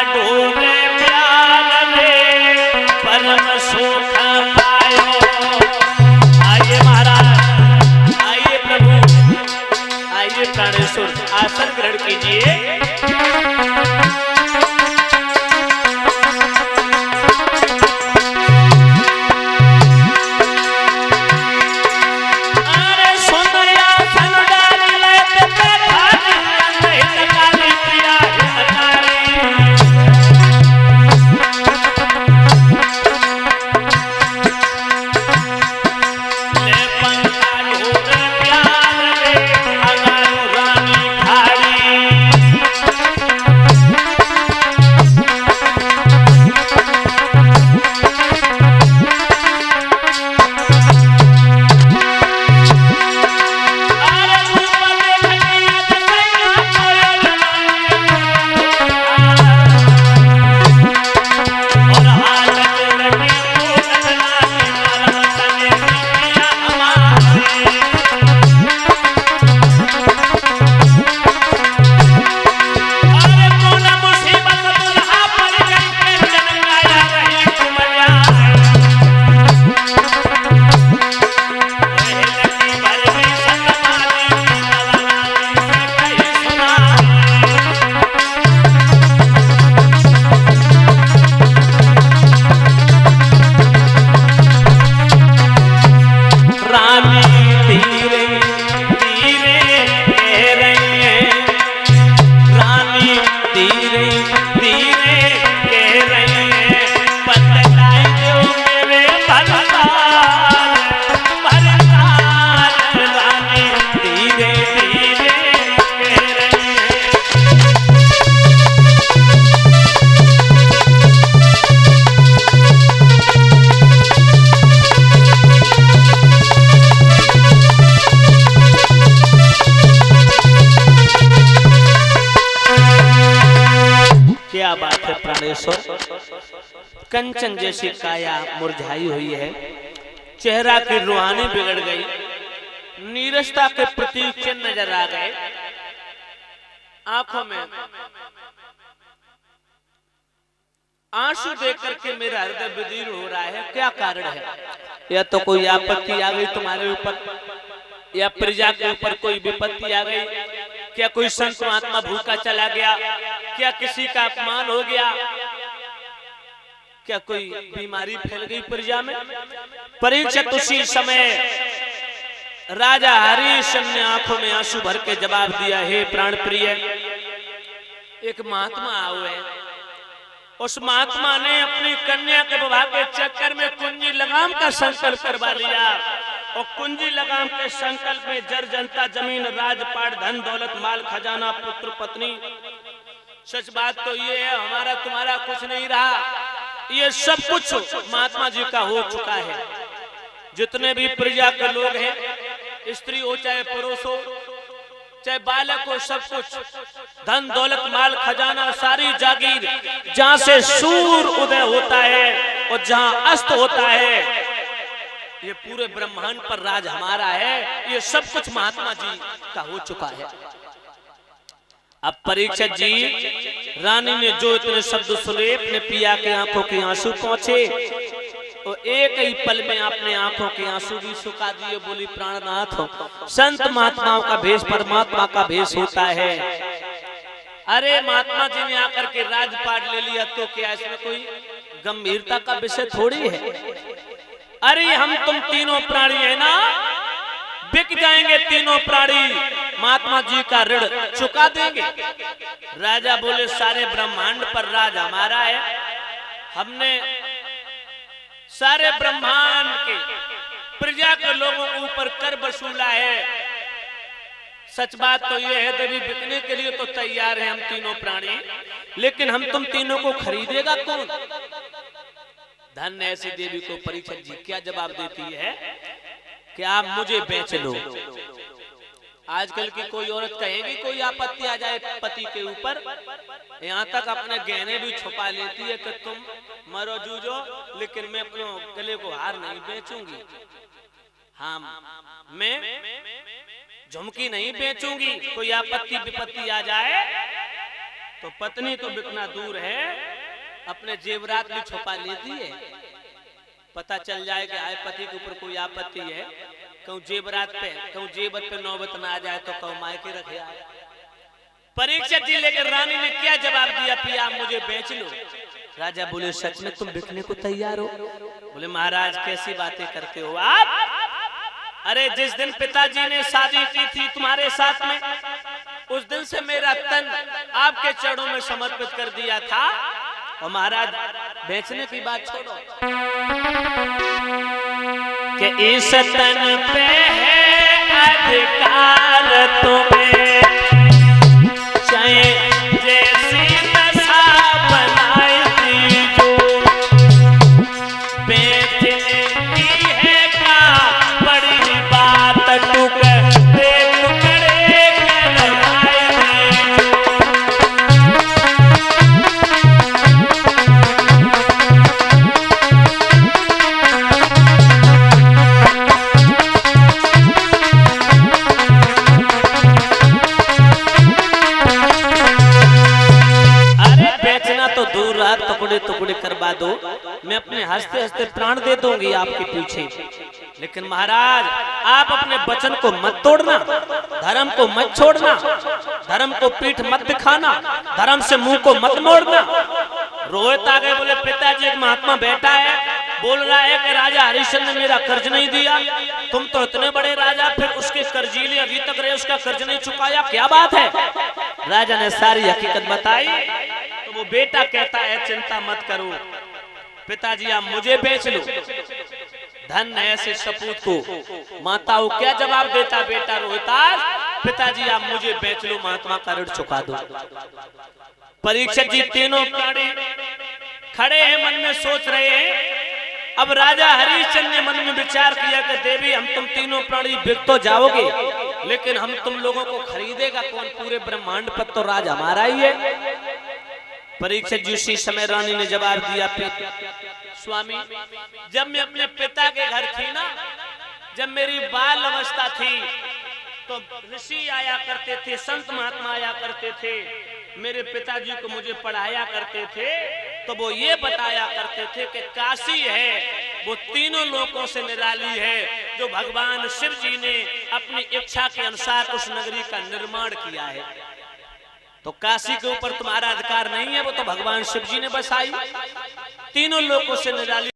ढूंढे प्यार में परम सुख पायो। आइए महाराज, आइए प्रभु, आइए प्राणेश्वर, आसन ग्रहण कीजिए। कंचन जैसी काया मुरझाई हुई है, चेहरा की रूहानी बिगड़ गई, नीरसता के प्रतीक चिन्ह नजर आ गए, आंखों में आंसू देख करके मेरा हृदय विदीर्ण हो रहा है। क्या कारण है? या तो कोई आपत्ति आ गई तुम्हारे ऊपर, या प्रजा के ऊपर कोई विपत्ति आ गई, क्या कोई संत महात्मा भूखा चला गया, क्या किसी का अपमान हो गया, क्या कोई बीमारी फैल गई प्रजा में? परीक्षित उसी समय राजा हरिश्चंद्र ने आंखों में आंसू भर के जवाब दिया, हे प्राण प्रिय, एक महात्मा आए, उस महात्मा ने अपनी कन्या के विवाह के चक्कर में कुंजी लगाम का संकल्प करवा लिया, और कुंजी लगाम के संकल्प में जर जनता, जमीन, राजपाट, धन दौलत, माल खजाना, पुत्र पत्नी। सच बात तो ये है, हमारा तुम्हारा कुछ नहीं रहा, ये सब कुछ महात्मा जी का हो चुका है। जितने भी प्रजा के लोग हैं, स्त्री हो चाहे पुरुष हो चाहे बालक हो, सब कुछ धन दौलत, माल खजाना, सारी जागीर, जहां से सूर्य उदय होता है और जहां अस्त होता है, ये पूरे ब्रह्मांड पर राज हमारा है। ये सब कुछ महात्मा जी का हो चुका है। अब परीक्षित जी, रानी ने जो इतने शब्द सुने, अपने पिया के आंखों के आंसू पहुंचे, और एक ही पल में अपने आंखों के आंसू भी सुखा दिए। बोली, प्राणनाथ हो, संत महात्माओं का भेष परमात्मा का भेष होता है। अरे महात्मा जी ने आकर के राजपाट ले लिया तो क्या इसमें कोई गंभीरता का विषय थोड़ी है? अरे हम तुम तीनों प्राणी है ना, बिक जाएंगे तीनों प्राणी, महात्मा जी का ऋण चुका देंगे। राजा बोले, सारे ब्रह्मांड पर राज हमारा है, हमने सारे ब्रह्मांड के प्रजा के लोगों के ऊपर कर वसूला है। सच बात तो यह है, देवी बिकने के लिए तो तैयार हैं हम तीनों प्राणी, लेकिन हम तुम तीनों को खरीदेगा कौन? धन्य ऐसी देवी को परीक्षित जी क्या जवाब देती है कि आप मुझे बेच लो। आजकल की कोई औरत कहेगी कोई आपत्ति आ जाए पति के ऊपर, यहाँ तक अपने गहने भी छुपा लेती है कि तुम मरो जूझो, लेकिन मैं अपने गले को हार नहीं बेचूंगी, हाँ मैं झुमकी नहीं बेचूंगी। कोई आपत्ति विपत्ति आ जाए तो पत्नी तो बिकना दूर है, अपने जेवरात भी छुपा लेती है। पता चल जाए कि आए पति के ऊपर कोई आपत्ति है, कहूँ जेवरात पे, कहूँ जेवर पे नौबत ना आ जाए तो कहूँ मायके रखे आए। परीक्षित जी लेकर रानी ने क्या जवाब दिया, पिया मुझे बेच लो। राजा बोले सच में तुम बिकने को तैयार हो? बोले महाराज कैसी बातें करते हो आप? अरे जिस दिन पिताजी ने शादी की थी तुम्हारे साथ में, उस दिन से मेरा तन आपके चरणों में समर्पित कर दिया था। और महाराज बेचने की बात छोड़ो कि इस तन पे है अधिकार तुम्हें, चाहे जैसी दशा बनाई थी जो बेचने की है का बड़ी बात टुकड़े टुकड़े लगाई थी। तो दूर रहा, टुकड़े टुकड़े करवा दो, मैं अपने हंसते हंसते प्राण दे दूंगी आपके पीछे। लेकिन महाराज आप अपने वचन को मत तोड़ना, धर्म को मत छोड़ना, धर्म को पीठ मत दिखाना, धर्म से मुंह को मत मोड़ना। रोहित आ गए, बोले पिताजी एक महात्मा बैठा है, बोल रहा है कि राजा हरिश्चंद्र ने मेरा कर्ज नहीं दिया। तुम तो इतने बड़े राजा, फिर उसके कर्जीले अभी तक रहे, उसका कर्ज नहीं चुकाया, क्या बात है? राजा ने सारी हकीकत बताई। तो वो बेटा कहता है चिंता मत करो पिताजी, आप मुझे बेच लो। धन ऐसे सपूत को माताओं क्या जवाब देता बेटा रोहितास, पिताजी आप मुझे बेच लो, महात्मा का ऋण चुका दो। परीक्षित जी तीनों प्राणी खड़े हैं, मन में सोच रहे हैं। अब राजा हरिश्चंद्र ने मन में विचार किया कि देवी हम तुम तीनों प्राणी बिक तो जाओगे, लेकिन हम तुम लोगों को खरीदेगा कौन? पूरे ब्रह्मांड पर तो राज हमारा ही है। परीक्षित जी उसी समय रानी ने जवाब दिया, स्वामी जब मैं अपने पिता के घर थी ना, जब मेरी बाल अवस्था थी तो ऋषि आया करते थे, संत महात्मा आया करते थे, मेरे पिताजी को मुझे पढ़ाया करते थे। तो वो ये बताया करते थे कि काशी है वो तीनों लोकों से निराली है, जो भगवान शिव जी ने अपनी इच्छा के अनुसार उस नगरी का निर्माण किया है। तो काशी के ऊपर तुम्हारा अधिकार नहीं है, वो तो भगवान शिव जी ने बसाई, तीनों लोकों से निराली